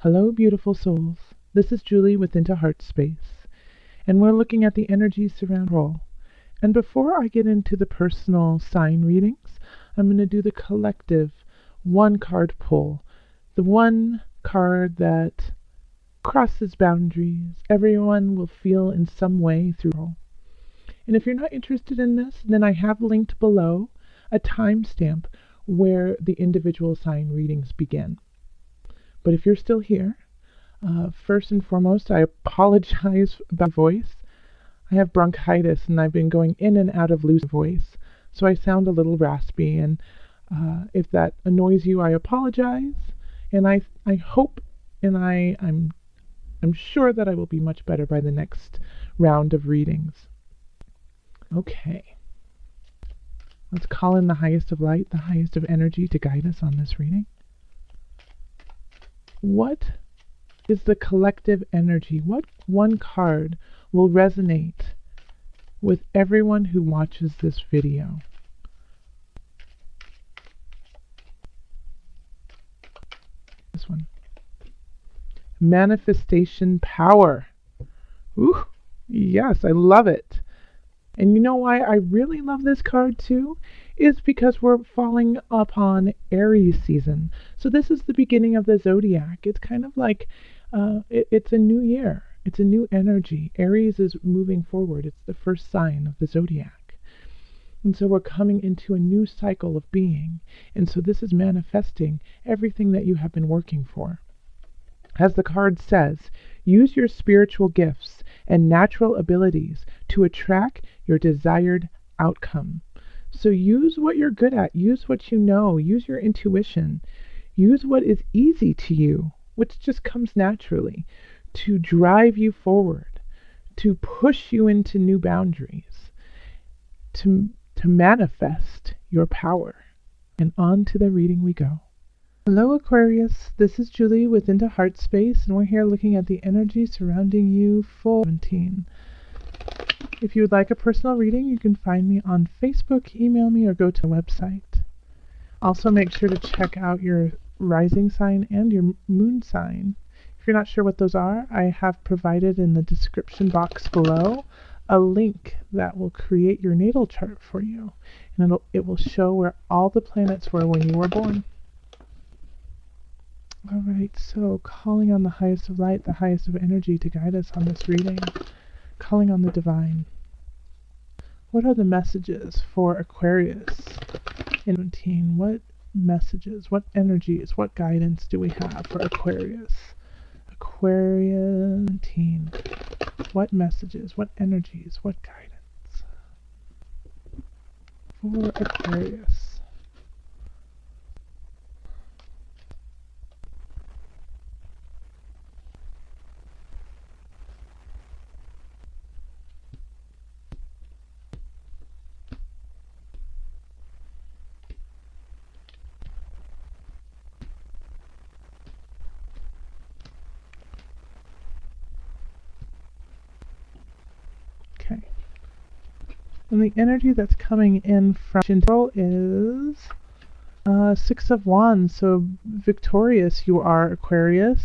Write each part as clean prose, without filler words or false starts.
Hello, beautiful souls. This is Julie with Into Heart Space, and we're looking at the energy surround role. And before I get into the personal sign readings, I'm going to do the collective one card pull, the one card that crosses boundaries. Everyone will feel in some way through. And if you're not interested in this, then I have linked below a timestamp where the individual sign readings begin. But if you're still here, first and foremost, I apologize about my voice. I have bronchitis and I've been going in and out of loose voice, so I sound a little raspy. And if that annoys you, I apologize. And I hope, and I'm sure that I will be much better by the next round of readings. Okay. Let's call in the highest of light, the highest of energy to guide us on this reading. What is the collective energy? What one card will resonate with everyone who watches this video? This one. Manifestation power. Ooh, yes, I love it. And you know why I really love this card too? Is because we're falling upon Aries season. So this is the beginning of the zodiac. It's kind of like, it's a new year. It's a new energy. Aries is moving forward. It's the first sign of the zodiac. And so we're coming into a new cycle of being. And so this is manifesting everything that you have been working for. As the card says, use your spiritual gifts and natural abilities to attract your desired outcome. So use what you're good at. Use what you know. Use your intuition. Use what is easy to you, which just comes naturally, to drive you forward, to push you into new boundaries, to manifest your power. And on to the reading we go. Hello, Aquarius. This is Julie with Into Heart Space, and we're here looking at the energy surrounding you for 17. If you would like a personal reading, you can find me on Facebook, email me, or go to the website. Also, make sure to check out your rising sign and your moon sign. If you're not sure what those are, I have provided in the description box below a link that will create your natal chart for you. And it will show where all the planets were when you were born. Alright, so calling on the highest of light, the highest of energy to guide us on this reading. Calling on the divine. What are the messages for Aquarius in 17? What messages, what energies, what guidance do we have for Aquarius? Aquarius 17. What messages, what energies, what guidance for Aquarius? Okay. And the energy that's coming in from Shinto is Six of Wands. So victorious you are, Aquarius.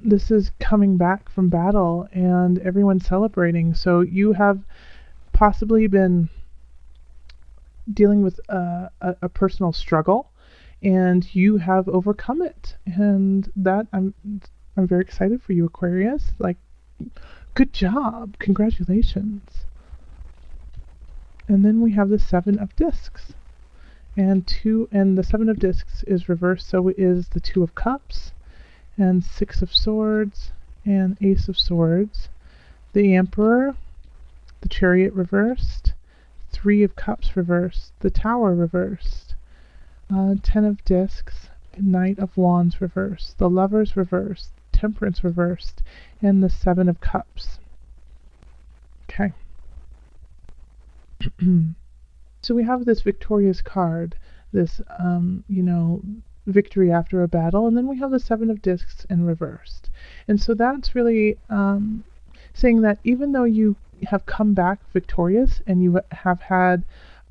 This is coming back from battle and everyone's celebrating. So you have possibly been dealing with a personal struggle, and you have overcome it. And that I'm very excited for you, Aquarius. Like, good job. Congratulations. And then we have the Seven of Discs. And the Seven of Discs is reversed, so it is the Two of Cups, and Six of Swords, and Ace of Swords. The Emperor, the Chariot reversed, Three of Cups reversed, the Tower reversed, Ten of Discs, Knight of Wands reversed, the Lovers reversed, Temperance reversed, and the Seven of Cups. Okay. So we have this victorious card, this, victory after a battle, and then we have the Seven of Discs in reversed. And so that's really saying that even though you have come back victorious and you have had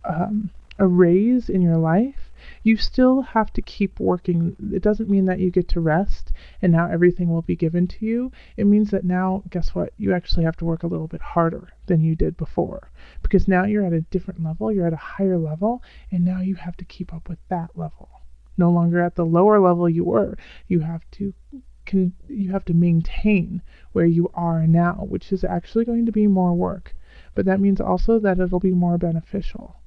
a raise in your life, You still have to keep working. It doesn't mean that you get to rest and now everything will be given to you. It means that now, guess what? You actually have to work a little bit harder than you did before, because now you're at a different level, you're at a higher level, and now you have to keep up with that level. No longer at the lower level you were. You have to maintain where you are now, which is actually going to be more work. But that means also that it'll be more beneficial.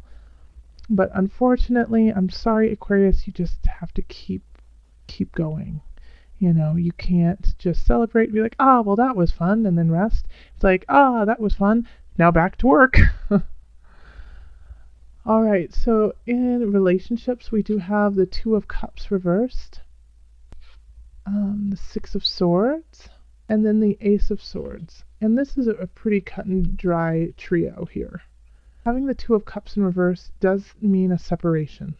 But unfortunately, I'm sorry, Aquarius, you just have to keep going. You can't just celebrate and be like, well, that was fun, and then rest. It's like, that was fun, now back to work. All right, so in relationships, we do have the Two of Cups reversed, the Six of Swords, and then the Ace of Swords. And this is a pretty cut and dry trio here. Having the Two of Cups in reverse does mean a separation.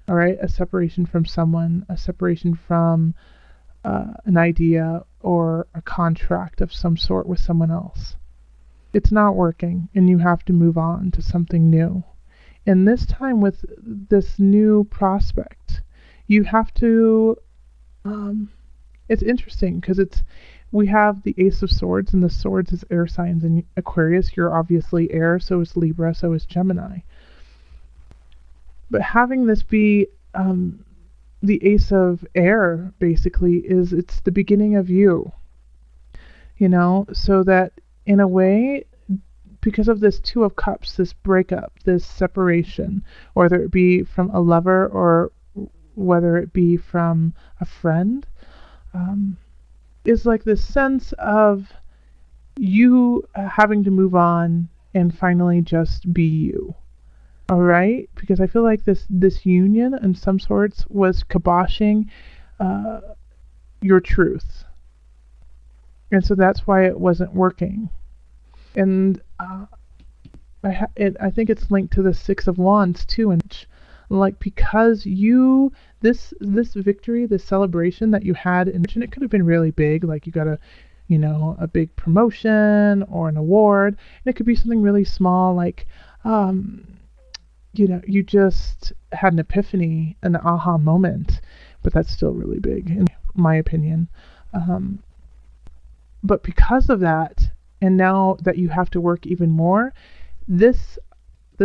All right, a separation from someone, a separation from an idea or a contract of some sort with someone else. It's not working, and you have to move on to something new. And this time with this new prospect, you have to, it's interesting because we have the Ace of Swords, and the Swords is air signs in Aquarius. You're obviously air, so is Libra, so is Gemini. But having this be the Ace of Air, basically, it's the beginning of you. So that in a way, because of this Two of Cups, this breakup, this separation, whether it be from a lover or whether it be from a friend, is like this sense of you having to move on and finally just be you. All right? Because I feel like this union in some sorts was kiboshing your truth. And so that's why it wasn't working. And I think it's linked to the Six of Wands too, and because this victory, this celebration that you had, and it could have been really big, like you got a big promotion or an award, and it could be something really small, like you just had an epiphany, an aha moment, but that's still really big in my opinion. But because of that, and now that you have to work even more, this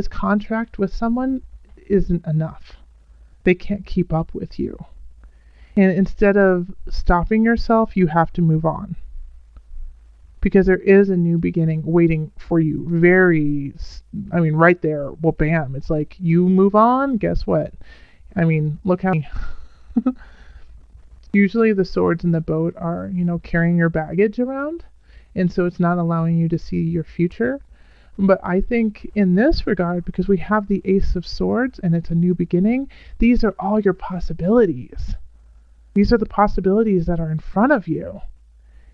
contract with someone isn't enough. They can't keep up with you. And instead of stopping yourself, you have to move on. Because there is a new beginning waiting for you. Right there. Well, bam. It's like, you move on, guess what? Look how... Usually the swords in the boat are, carrying your baggage around. And so it's not allowing you to see your future. But I think in this regard, because we have the Ace of Swords and it's a new beginning, these are all your possibilities. These are the possibilities that are in front of you.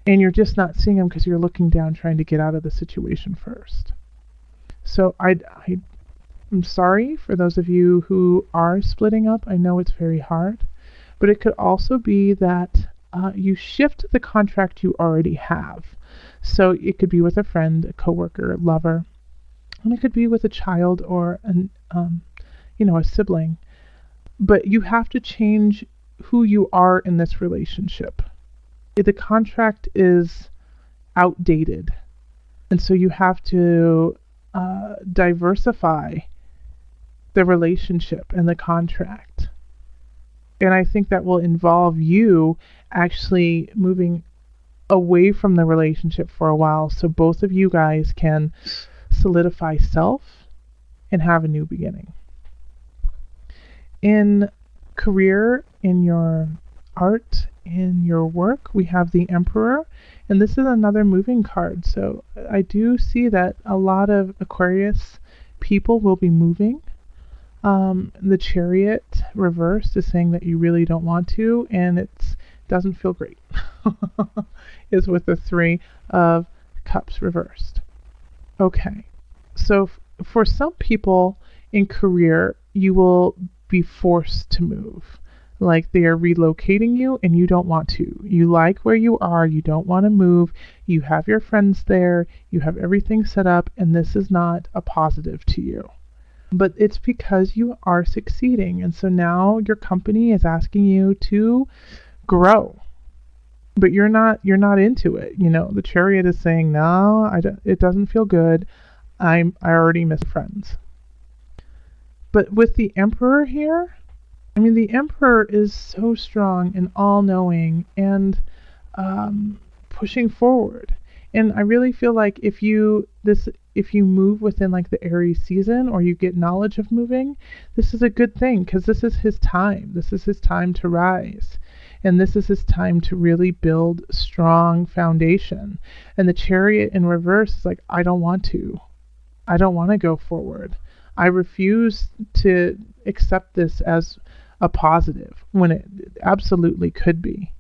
And you're just not seeing them because you're looking down trying to get out of the situation first. So I'm sorry for those of you who are splitting up. I know it's very hard. But it could also be that you shift the contract you already have. So it could be with a friend, a coworker, a lover, and it could be with a child or a sibling. But you have to change who you are in this relationship. The contract is outdated, and so you have to diversify the relationship and the contract. And I think that will involve you actually moving away from the relationship for a while so both of you guys can solidify self and have a new beginning. In career, in your art, in your work, we have the Emperor, and this is another moving card. So I do see that a lot of Aquarius people will be moving. The Chariot reversed is saying that you really don't want to, and it doesn't feel great. Is with the Three of Cups reversed. Okay, so for some people in career, you will be forced to move. Like they are relocating you and you don't want to. You like where you are, you don't want to move, you have your friends there, you have everything set up, and this is not a positive to you. but it's because you are succeeding. And so now your company is asking you to grow, but you're not into it. The Chariot is saying, no, it doesn't feel good. I already miss friends. But with the Emperor here, I mean, the Emperor is so strong and all-knowing and pushing forward. And I really feel like if you move within like the Aries season, or you get knowledge of moving, this is a good thing, because this is his time. This is his time to rise. And this is his time to really build strong foundation. And the Chariot in reverse is like, I don't want to. I don't want to go forward. I refuse to accept this as a positive when it absolutely could be.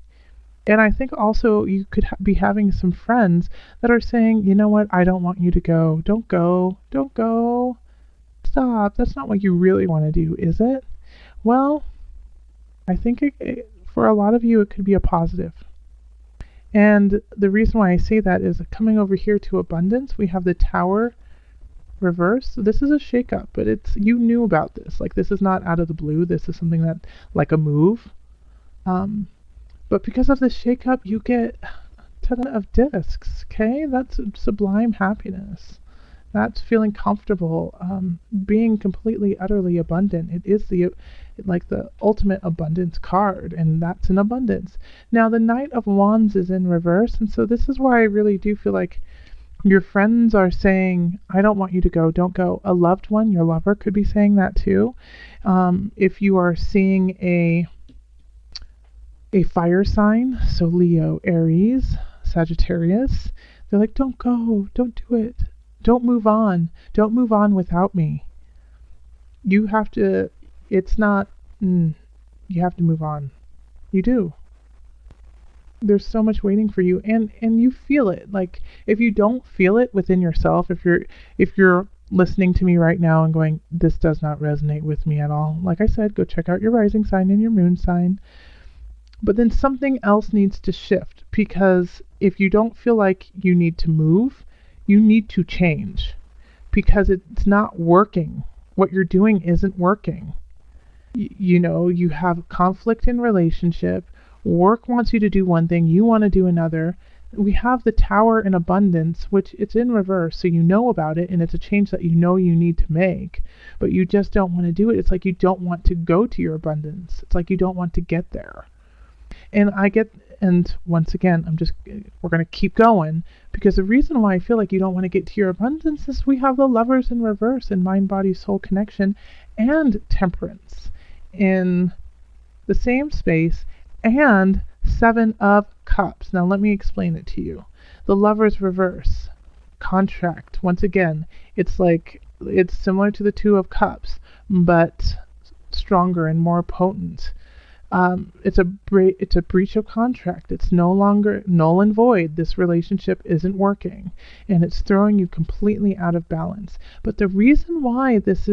And I think also you could be having some friends that are saying, you know what, I don't want you to go. Don't go. Don't go. Stop. That's not what you really want to do, is it? Well, I think for a lot of you, it could be a positive. And the reason why I say that is coming over here to abundance, we have the Tower reverse. So this is a shakeup, but you knew about this. Like, this is not out of the blue. This is something that, like a move. But because of this shakeup, you get 10 of discs. Okay, that's sublime happiness. That's feeling comfortable, being completely, utterly abundant. It is the ultimate abundance card, and that's an abundance. Now, the Knight of Wands is in reverse, and so this is why I really do feel like your friends are saying, I don't want you to go, don't go. A loved one, your lover, could be saying that too. If you are seeing a fire sign, so Leo, Aries, Sagittarius, they're like, don't go, don't do it. Don't move on. Don't move on without me. You have to, it's not, you have to move on. You do. There's so much waiting for you, and you feel it. Like, if you don't feel it within yourself, if you're listening to me right now and going, this does not resonate with me at all, like I said, go check out your rising sign and your moon sign. But then something else needs to shift, because if you don't feel like you need to move, you need to change, because it's not working. What you're doing isn't working. You have conflict in relationship. Work wants you to do one thing, you want to do another. We have the Tower in abundance, which it's in reverse, so you know about it, and it's a change that you know you need to make, but you just don't want to do it. It's like you don't want to go to your abundance. It's like you don't want to get there. And once again, we're going to keep going, because the reason why I feel like you don't want to get to your abundance is we have the Lovers in reverse in mind, body, soul connection, and Temperance in the same space, and 7 of Cups. Now let me explain it to you. The Lovers reverse, contract. Once again, it's similar to the 2 of Cups, but stronger and more potent. It's a breach of contract. It's no longer null and void. This relationship isn't working, and it's throwing you completely out of balance. But the reason why this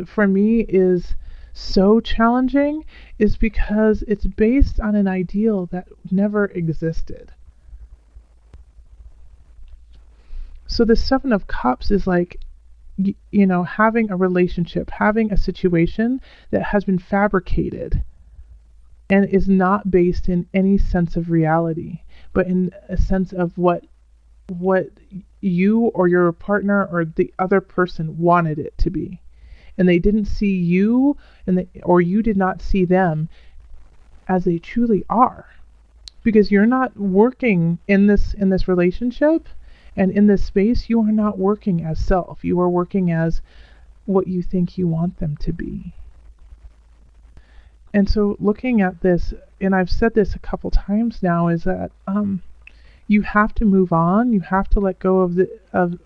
for me is so challenging is because it's based on an ideal that never existed. So the 7 of Cups is like, having a relationship, having a situation that has been fabricated and is not based in any sense of reality, but in a sense of what you or your partner or the other person wanted it to be. And they didn't see you, or you did not see them as they truly are, because you're not working in this relationship. And in this space, you are not working as self. You are working as what you think you want them to be. And so looking at this, and I've said this a couple times now, is that you have to move on. You have to let go of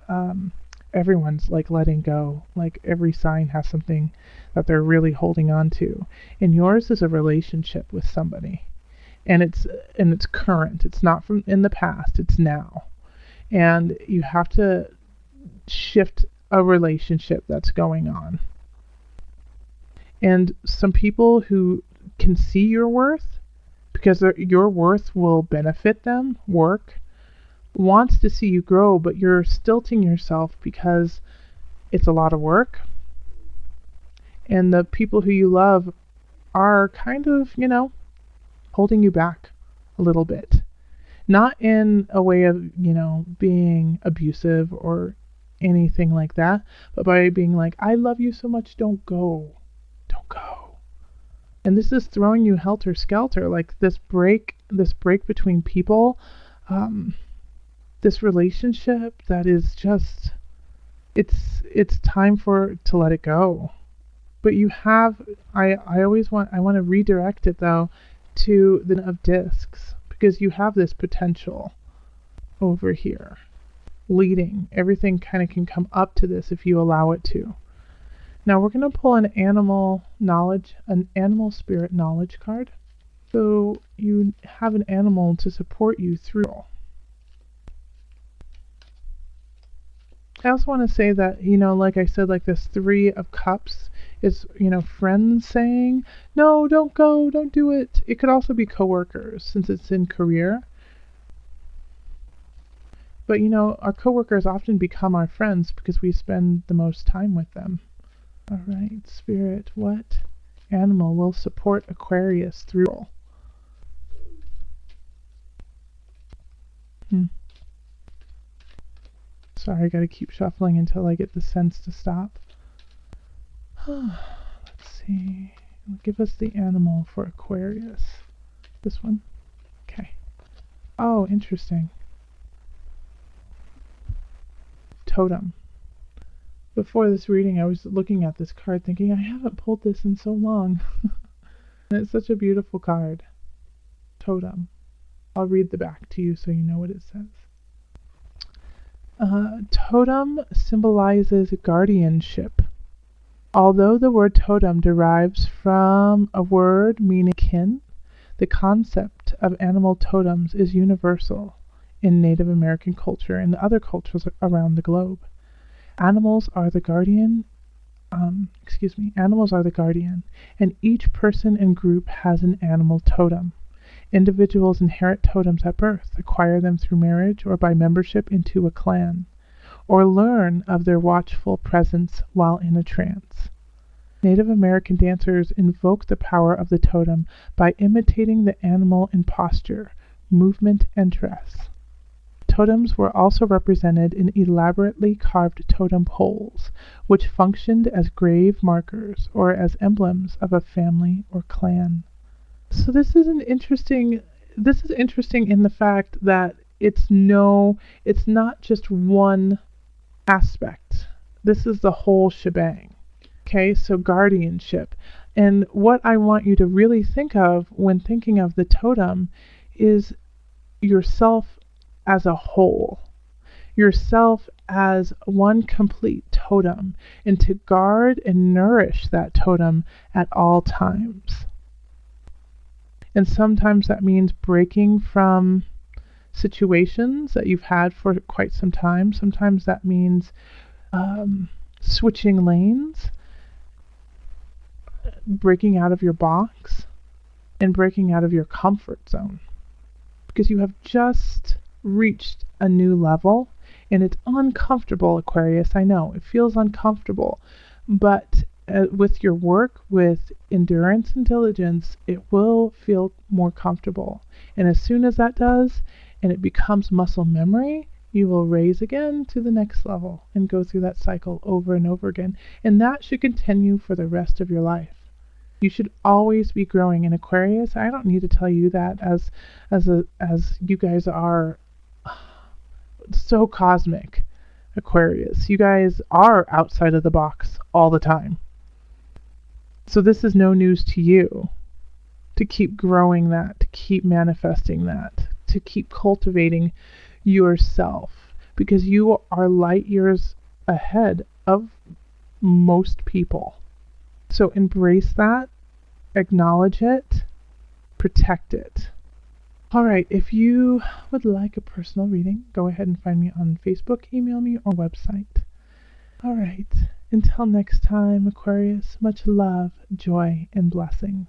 everyone's like letting go. Like, every sign has something that they're really holding on to. And yours is a relationship with somebody. And it's current. It's not from in the past. It's now. And you have to shift a relationship that's going on. And some people who can see your worth, because your worth will benefit them, wants to see you grow, but you're stilting yourself because It's a lot of work, and the people who you love are kind of, holding you back a little bit. Not in a way of, being abusive or anything like that, but by being like, I love you so much, don't go. Don't go. And this is throwing you helter skelter, like this break between people, this relationship that is just, it's time to let it go. But you have, I want to redirect it though to the of discs, because you have this potential over here leading. Everything kind of can come up to this if you allow it to. Now we're going to pull an animal spirit knowledge card. So you have an animal to support you through. I also want to say that, like I said, like this 3 of Cups is, friends saying, no, don't go, don't do it. It could also be coworkers, since it's in career. But, our coworkers often become our friends because we spend the most time with them. All right, Spirit, what animal will support Aquarius through? Sorry, I gotta keep shuffling until I get the sense to stop. Let's see. Give us the animal for Aquarius. This one? Okay. Oh, interesting. Totem. Before this reading, I was looking at this card thinking, I haven't pulled this in so long. And it's such a beautiful card. Totem. I'll read the back to you so you know what it says. Totem symbolizes guardianship. Although the word totem derives from a word meaning kin, the concept of animal totems is universal in Native American culture and other cultures around the globe. Animals are the guardian, and each person and group has an animal totem. Individuals inherit totems at birth, acquire them through marriage or by membership into a clan, or learn of their watchful presence while in a trance. Native American dancers invoke the power of the totem by imitating the animal in posture, movement, and dress. Totems were also represented in elaborately carved totem poles, which functioned as grave markers or as emblems of a family or clan. So this is interesting in the fact that it's not just one aspect. This is the whole shebang. Okay, so guardianship. And what I want you to really think of when thinking of the totem is yourself as a whole. Yourself as one complete totem, and to guard and nourish that totem at all times. And sometimes that means breaking from situations that you've had for quite some time. Sometimes that means switching lanes, breaking out of your box, and breaking out of your comfort zone. Because you have just reached a new level, and it's uncomfortable, Aquarius. I know, it feels uncomfortable. But with your work, with endurance and diligence, it will feel more comfortable. And as soon as that does, and it becomes muscle memory, you will raise again to the next level and go through that cycle over and over again. And that should continue for the rest of your life. You should always be growing. In Aquarius, I don't need to tell you that, as you guys are so cosmic. Aquarius, you guys are outside of the box all the time. So this is no news to you, to keep growing that, to keep manifesting that, to keep cultivating yourself, because you are light years ahead of most people. So embrace that, acknowledge it, protect it. All right, if you would like a personal reading, go ahead and find me on Facebook, email me, or website. All right. Until next time, Aquarius, much love, joy, and blessings.